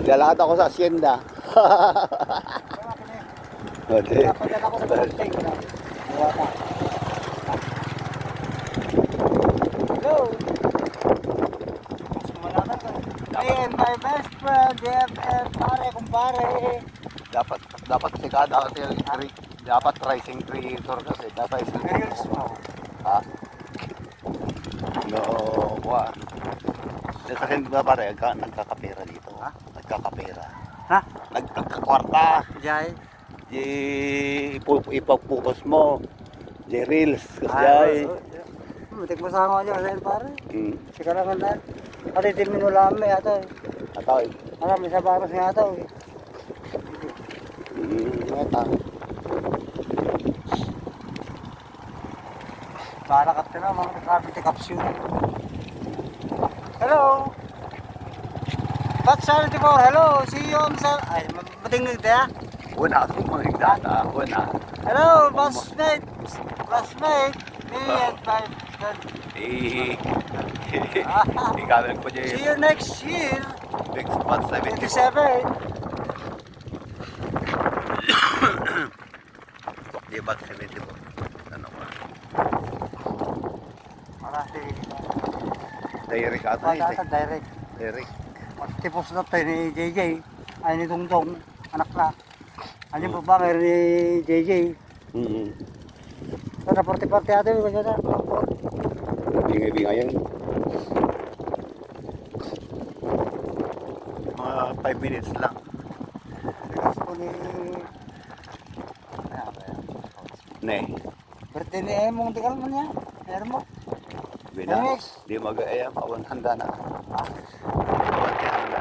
Naglalakad ako sa asyenda. Okay. Napadala ko sa konting. Hello. I am my best friend, DFF, pare, kumpare. Dapat si kada dapat racing creator kasi dapat Reels mo. ha. No, wa. Kasi ba pare nagkakapera dito, ha? Nagkakapera. Ha? Nagkakwarta. Jai. Di ipagpupos mo. Di reels kasi. Matik mo sa ako dyan, pare. Mm. Na. Pati din minulami ata. Atoy. Marami sa baros nga ata. Meta. Barakat ka na, mga nakabiti capsule. Hello! Bat 74, hello! See you on sa... Ay, matingnig tayo. Wala akong mga data. Wala. Hello, classmate! Classmate! Me and my friend. Ikalan ko dyan. See you next year, Next month, 27. Di ba 74? Ano ba? Marami. Direct ata Oh, yun data direct. Direct. Tipos na tayo ni JJ. Ay ni Tungtong, anak na. Ano yung ba meron ni JJ? Sa party-party ate, may ganyan na. Bingay-bingay yan. Mga 5 minutes lang. Tigas ko ni... Ne. Birthday ni Emong, tikal mo niya. Ayan mo. Bina. Next. Di mag-ayam. Awan handa na. Ha? Awan handa.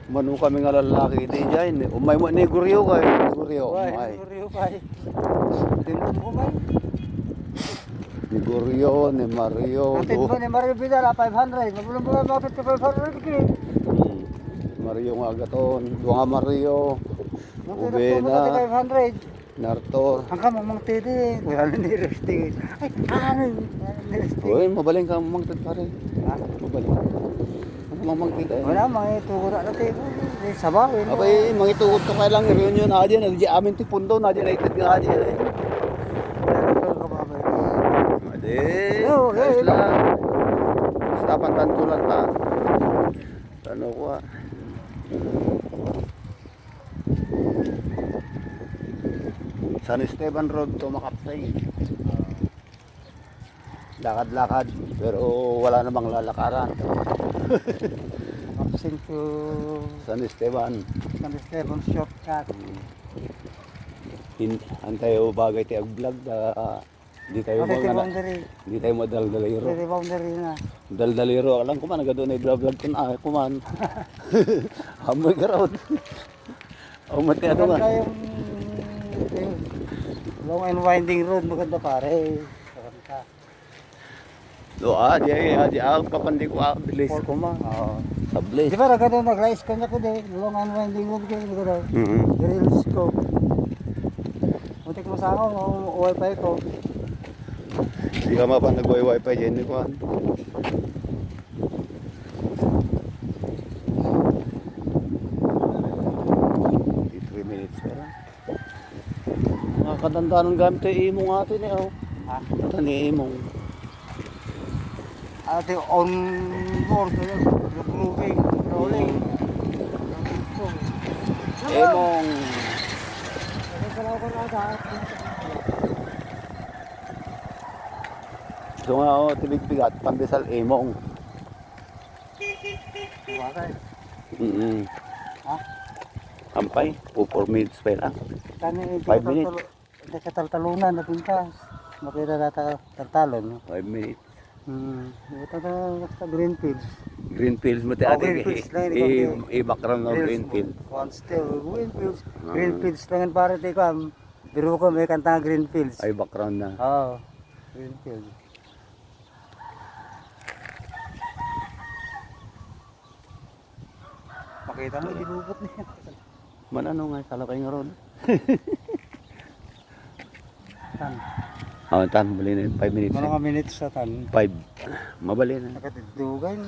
Manu kami nga lalaki di dyan. Umay mo ni Guryo kay. Guryo. Why? Guryo kay. Tinong ko kay. Ni Guryo, ni Mario. Natin mo ni Mario Vidal, 500. Magulang mo mga 500 kini. Mario nga agaton. Duha Mario. Ubena. 500. Nartor. Hanggang mamang tidi. Wala na ni Resting. Ay, ano ni Resting? Uy, mabaling ka mamangtid pare. Ha? Mabaling. Ano mamangtid ay? Wala, mga ituro na tayo. Sabawin. Abay, mga ituod ka kailang reunion na dyan. Di amin ti pundo na dyan. Naitid nga dyan. Ade. Ayos lang. Basta pantantulan ta. Ano ko ah. San Esteban Road to Makapsay. Lakad-lakad pero wala namang lalakaran. Kapsing to San Esteban. San Esteban shortcut. Antay o bagay tayo vlog di tayo Kasi mga boundary. di tayo madaldaliro. Kasi boundary na. Daldaliro alam ko man nagado na i-vlog ko na ako man. Hamoy ka raw. Umat ka Maganda nga. yung long and winding road. Maganda pare. Maganda. Di ako kapandi ko bilis ko ma. Oo. Sablis. Di ba naganda nag-rice ka niya ko din. Long and winding road kayo. Maganda. Mhm. Grills ko. Muntik mo sa ako. Wi-Fi ko. Di ka mapan nag-wifi dyan ni Juan. Mga katandaan ng gamit ay imong atin eh. Oh. Ha? Ito ni imong. Ate on board. Grooving. Rolling. Imong. So nga oh, tibig-bigat, pandesal imong. Bakit? Ha? Ampay, 4 minutes pa lang. Kani 5 minutes. Nagkataltalunan na pintas. Makita nata taltalon. 5 minutes. Ito na basta Greenfields. Greenfields mo Oh, ate. Greenfields lang, I-background ng Greenfield. One still Greenfields. Greenfields lang para tayo kam. Biro ko may kanta nga Greenfields. Ay background na. Oo. Greenfields. Makita mo, dinubot niya. Manano nga, salapay nga ron. Tan. Oh, tan, bali na yun. 5 minutes. Mga minutes sa tan. 5. Mabali na. Nakatidugan.